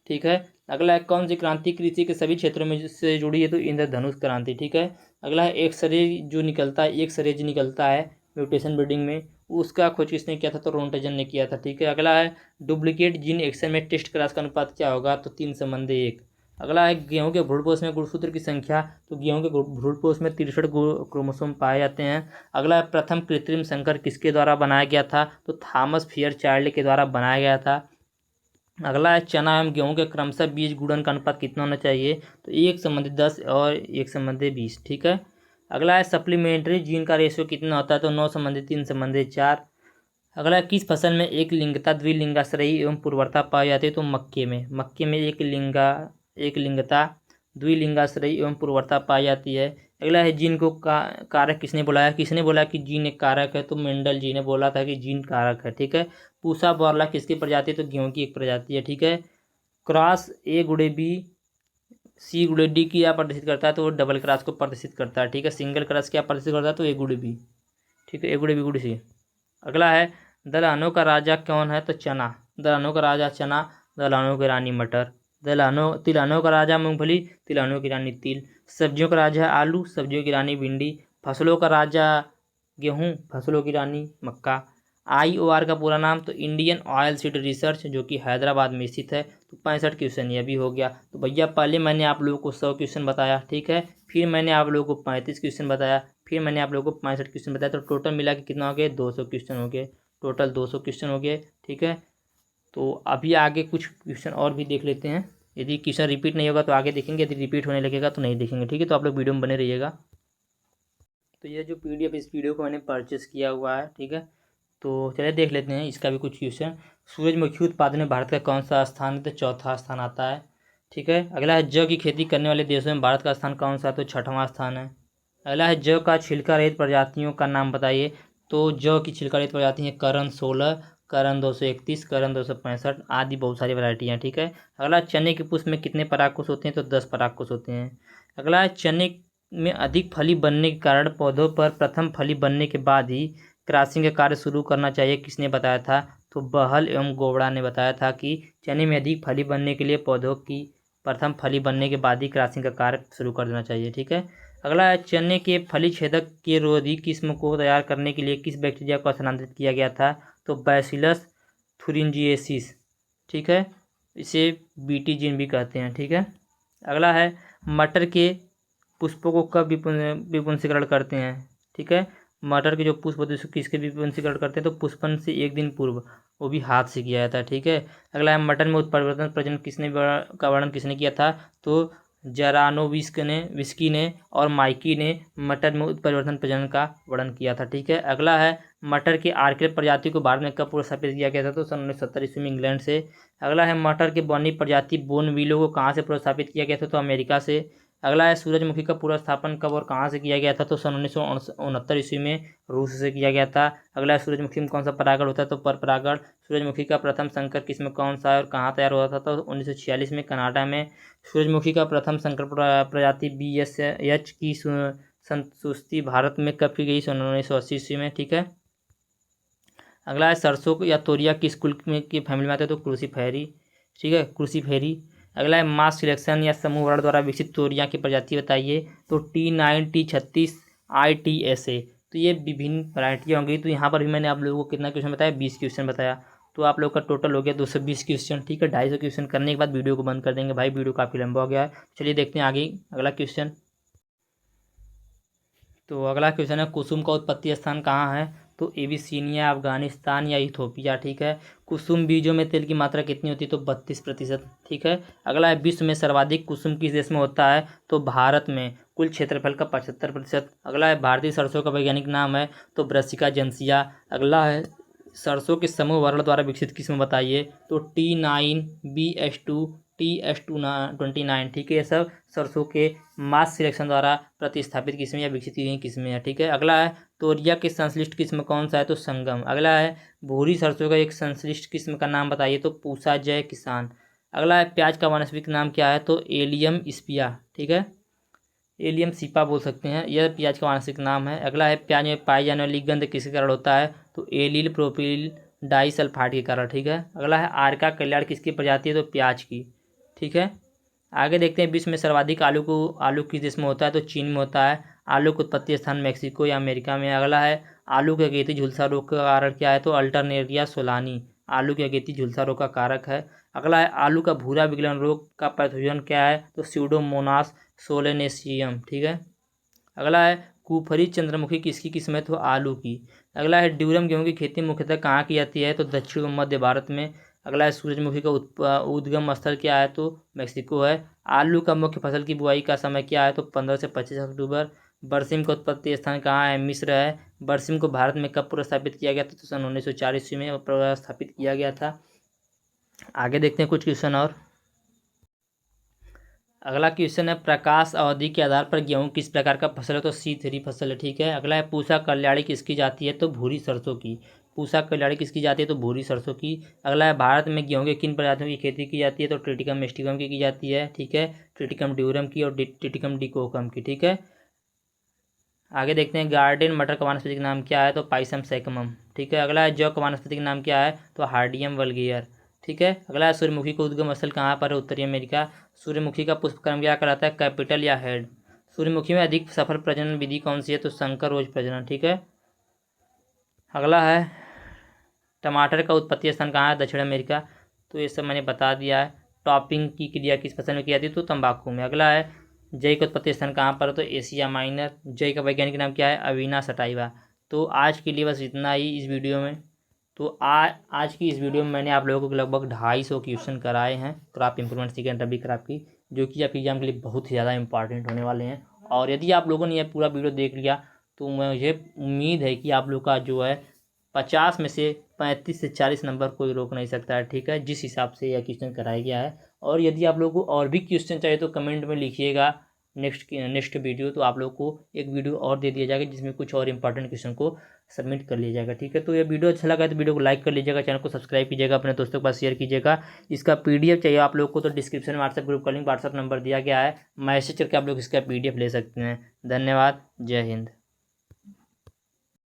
ठीक है। अगला है कौन सी क्रांति कृषि के सभी क्षेत्रों में से जुड़ी है, तो इंद्रधनुष क्रांति, ठीक है। अगला है एक शरीर जो निकलता है, एक शरीर जो निकलता है म्यूटेशन ब्रीडिंग में, उसका खोज किसने किया था, तो रोन्टजन ने किया था, ठीक है। अगला है डुप्लीकेट जीन एक्शन में टेस्ट क्लास का अनुपात क्या होगा, तो 3:1। अगला है गेहूं के भ्रूणपोष में गुणसूत्र की संख्या, तो गेहूं के भ्रूणपोष में 63 क्रोमोसोम पाए जाते हैं। अगला है प्रथम कृत्रिम संकर किसके द्वारा बनाया गया था, तो थॉमस फेयरचाइल्ड के द्वारा बनाया गया था। अगला है चना एवं गेहूं के क्रमशः बीज गुणन का अनुपात कितना होना चाहिए, तो 1:10 और 1:20, ठीक है। अगला है सप्लीमेंट्री जीन का रेशियो कितना होता है, तो 9:3:4। अगला है किस फसल में एक लिंगता द्विलिंगाश्रयी एवं पूर्वता पाई जाती है, तो मक्के में एक लिंगता द्विलिंगाश्रयी एवं पूर्वता पाई जाती है। अगला है जीन को कारक किसने बोला कि जीन एक कारक है, तो मेंडल जी ने बोला था कि जीन कारक है, ठीक है। पूसा बोरला किसकी प्रजाति है, तो गेहूं की एक प्रजाति है, ठीक है। क्रॉस A×B C×D की क्या प्रदर्शित करता है, तो वो डबल क्रॉस को प्रदर्शित करता है, ठीक है। सिंगल क्रॉस क्या प्रदर्शित करता है, तो A×B, ठीक है, A×B×C। अगला है दलहनों का राजा कौन है, तो चना। दलहनों का राजा चना, दलहनों की रानी मटर। तिलहनों का राजा मूंगफली, तिलहनों की रानी तिल। सब्जियों का राजा है आलू, सब्जियों की रानी भिंडी। फसलों का राजा गेहूँ, फसलों की रानी मक्का। IOR का पूरा नाम तो इंडियन ऑयल सीड रिसर्च, जो कि हैदराबाद में स्थित है। तो 65 क्वेश्चन ये भी हो गया। तो भैया पहले मैंने आप लोगों को 100 क्वेश्चन बताया, ठीक है, फिर मैंने आप लोगों को 35 क्वेश्चन बताया, फिर मैंने आप लोगों को 65 क्वेश्चन बताया। तो टोटल मिला के कितना हो गया? 200 क्वेश्चन हो गए, टोटल 200 क्वेश्चन हो गए, ठीक है। तो अभी आगे कुछ क्वेश्चन और भी देख लेते हैं। यदि क्वेश्चन रिपीट नहीं होगा तो आगे देखेंगे, यदि रिपीट होने लगेगा तो नहीं देखेंगे, ठीक है। तो आप लोग वीडियो में बने रहिएगा। तो ये जो PDF इस वीडियो को मैंने परचेस किया हुआ है, ठीक है। तो चलिए देख लेते हैं इसका भी कुछ क्वेश्चन। सूरजमुखी उत्पादन में भारत का कौन सा स्थान है? तो चौथा स्थान आता है, ठीक है। अगला है जौ की खेती करने वाले देशों में भारत का स्थान कौन सा है? तो 6वां स्थान है। अगला है जौ का छिलका रहित प्रजातियों का नाम बताइए। तो जौ की छिलका रहित प्रजाति है करण 16, करण 231, करण 265 आदि बहुत सारी वैरायटी हैं, ठीक है। अगला चने के पुष्प में कितने परागकोश होते हैं? तो 10 परागकोश होते हैं। अगला है चने में अधिक फली बनने के कारण पौधों पर प्रथम फली बनने के बाद ही क्रॉसिंग का कार्य शुरू करना चाहिए, किसने बताया था? तो बहल एवं गोवड़ा ने बताया था कि चने में अधिक फली बनने के लिए पौधों की प्रथम फली बनने के बाद ही क्रॉसिंग का कार्य शुरू कर देना चाहिए, ठीक है। अगला है चने के फली छेदक के रोधी किस्म को तैयार करने के लिए किस बैक्टीरिया को स्थानांतरित किया गया था? तो बैसिलस थुरिंजिएसिस, ठीक है, इसे BT जीन भी कहते हैं, ठीक है। अगला है मटर के पुष्पों को कब विपुंसीकरण करते हैं? ठीक है, मटर के जो पुष्प होते हैं किसके विपुंसीकरण करते हैं? तो पुष्पन से एक दिन पूर्व, वो भी हाथ से किया जाता है, ठीक है। अगला है मटर में उत्परिवर्तन प्रजनन का वर्णन किसने किया था? तो विस्की ने और माइकी ने मटर में उत्परिवर्तन प्रजनन का वर्णन किया था, ठीक है। अगला है मटर की आर्किड प्रजाति को भारत में कब पुनर्स्थापित किया गया था? तो सन 1970 ईस्वी में इंग्लैंड से। अगला है मटर के बौनी प्रजाति बोनविलो को कहाँ से पुनर्स्थापित किया गया था? तो अमेरिका से। अगला है सूरजमुखी का पूरा स्थापन कब और कहाँ से किया गया था? तो सन 1969 ईस्वी में रूस से किया गया था। अगला है सूरजमुखी में कौन सा परागण होता है? तो पर परागण। सूरजमुखी का प्रथम संकर किस्म कौन सा है और कहाँ तैयार हुआ था? तो 1946 में कनाडा में। सूरजमुखी का प्रथम संकर प्रजाति BSH की संतुष्टि भारत में कब की गई? सन 1980 ईस्वी में, ठीक है। अगला है सरसों या तोरिया किस कुल में की फैमिली में आते हैं? तो क्रूसीफेरी, ठीक है, क्रूसीफेरी। अगला है मास सिलेक्शन या समूह वर्ण द्वारा विकसित तोरियां की प्रजाति बताइए। तो T9, T36, ITSA। तो ये विभिन्न वैरायटियाँ होंगी। तो यहाँ पर भी मैंने आप लोगों को कितना क्वेश्चन बताया? 20 क्वेश्चन बताया। तो आप लोग का टोटल हो गया 220 क्वेश्चन, ठीक है। 250 क्वेश्चन करने के बाद वीडियो को बंद कर देंगे भाई, वीडियो काफ़ी लंबा हो गया है। चलिए देखते हैं आगे अगला क्वेश्चन। तो अगला क्वेश्चन है कुसुम का उत्पत्ति स्थान कहाँ है? तो एबिसिनिया, अफगानिस्तान या इथोपिया, ठीक है। कुसुम बीजों में तेल की मात्रा कितनी होती है? तो 32%, ठीक है। अगला है विश्व में सर्वाधिक कुसुम किस देश में होता है? तो भारत में, कुल क्षेत्रफल का 75%। अगला है भारतीय सरसों का वैज्ञानिक नाम है? तो ब्रासिका जेनेसिया। अगला है सरसों के समूह वर्ण द्वारा विकसित किस्म बताइए। तो T9, BH2, TS29, ठीक है। ये सब सरसों के मास सिलेक्शन द्वारा प्रतिस्थापित किस्में या विकसित की गई किस्में हैं, ठीक है। अगला है तोरिया के संश्लिष्ट किस्म कौन सा है? तो संगम। अगला है भूरी सरसों का एक संश्लिष्ट किस्म का नाम बताइए। तो पूसा जय किसान। अगला है प्याज का वानस्पतिक नाम क्या है? तो एलियम स्पिया, ठीक है, एलियम सीपा बोल सकते हैं, यह प्याज का वानस्पतिक नाम है। अगला है प्याज में पाई जाने वाली गंध किसके कारण होता है? तो एलिल प्रोपिल डाइसल्फाइड के कारण, ठीक है। अगला है आर्का कल्याण किसकी प्रजाति है? तो प्याज की, ठीक है। आगे देखते हैं विश्व में सर्वाधिक आलू किस देश में होता है? तो चीन में होता है। आलू का उत्पत्ति स्थान मैक्सिको या अमेरिका में। अगला है आलू के अगेती झुलसा रोग का कारण क्या है? तो अल्टरनेरिया सोलानी आलू के अगेती झुलसा रोग का कारक है। अगला है आलू का भूरा विगलन रोग का पैथोजन क्या है? तो स्यूडोमोनास सोलेनेसियम, ठीक है। अगला है कुफरी चंद्रमुखी किसकी किस्म है? तो आलू की। अगला है ड्यूरम गेहूं की खेती मुख्यतः कहाँ की जाती है? तो दक्षिण व मध्य भारत में। अगला है सूरजमुखी का उद्गम स्थल क्या है? तो मैक्सिको है। आलू का मुख्य फसल की बुआई का समय क्या है? तो 15 से 25 अक्टूबर। बरसिम का उत्पत्ति स्थान कहाँ है? मिस्र है। बरसिम को भारत में कब पुनर्स्थापित किया गया था? तो सन 1904 ईस्वी में पुनर्स्थापित किया गया था। आगे देखते हैं कुछ क्वेश्चन और। अगला क्वेश्चन है प्रकाश अवधि के आधार पर गेहूं किस प्रकार का फसल है? तो C3 फसल है, ठीक है। अगला है पूसा कल्याणी किसकी जाती है? तो भूरी सरसों की। पूसा कल्याणी किसकी जाती है? तो भूरी सरसों की। अगला है भारत में गेहूं के किन प्रजातियों की खेती की जाती है? तो ट्रिटिकम मिस्टिकम की जाती है, ठीक है, ट्रिटिकम ड्यूरम की और ट्रिटिकम डिकोकम की, ठीक है। आगे देखते हैं गार्डन मटर का वानस्पतिक नाम क्या है? तो पाइसम सैकमम, ठीक है। अगला है जौ का वानस्पतिक नाम क्या है? तो हार्डियम वल्गियर, ठीक है। अगला है सूर्यमुखी का उद्गम स्थल कहाँ पर है? उत्तरी अमेरिका। सूर्यमुखी का पुष्प क्रम क्या कहलाता है? कैपिटल या हेड। सूर्यमुखी में अधिक सफल प्रजनन विधि कौन सी है? तो संकर रोज प्रजनन। ठीक है। अगला है टमाटर का उत्पत्ति स्थान कहाँ है? दक्षिण अमेरिका। तो ये सब मैंने बता दिया है। टॉपिंग की क्रिया किस फसल में की जाती है? तो तंबाकू में। अगला है जई का उत्पत्ति स्थान कहाँ पर? तो एशिया माइनर। जई का वैज्ञानिक नाम क्या है? अविना सटाइवा। तो आज के लिए बस इतना ही इस वीडियो में। तो आज की इस वीडियो में मैंने आप लोगों को लगभग 250 क्वेश्चन कराए हैं क्राफ्ट इंप्रूवमेंट सेकेंड रबी क्राफ्ट की, जो कि आपके एग्जाम के लिए बहुत ही ज़्यादा इंपॉर्टेंट होने वाले हैं। और यदि आप लोगों ने यह पूरा वीडियो देख लिया तो मुझे उम्मीद है कि आप लोग का जो है 50 में से 35 से 40 नंबर कोई रोक नहीं सकता है। ठीक है, जिस हिसाब से यह क्वेश्चन कराया गया है। और यदि आप लोगों को और भी क्वेश्चन चाहिए तो कमेंट में लिखिएगा। नेक्स्ट वीडियो तो आप लोग को एक वीडियो और दे दिया जाएगा जिसमें कुछ और इंपॉर्टेंट क्वेश्चन को सबमिट कर लिया जाएगा। ठीक है, तो ये वीडियो अच्छा लगा तो वीडियो को लाइक कर लीजिएगा, चैनल को सब्सक्राइब कीजिएगा, अपने दोस्तों के पास शेयर कीजिएगा। इसका पीडीएफ चाहिए आप लोग को तो डिस्क्रिप्शन में व्हाट्सएप ग्रुप का लिंक, व्हाट्सएप नंबर दिया गया है, मैसेज करके आप लोग इसका पीडीएफ ले सकते हैं। धन्यवाद। जय हिंद।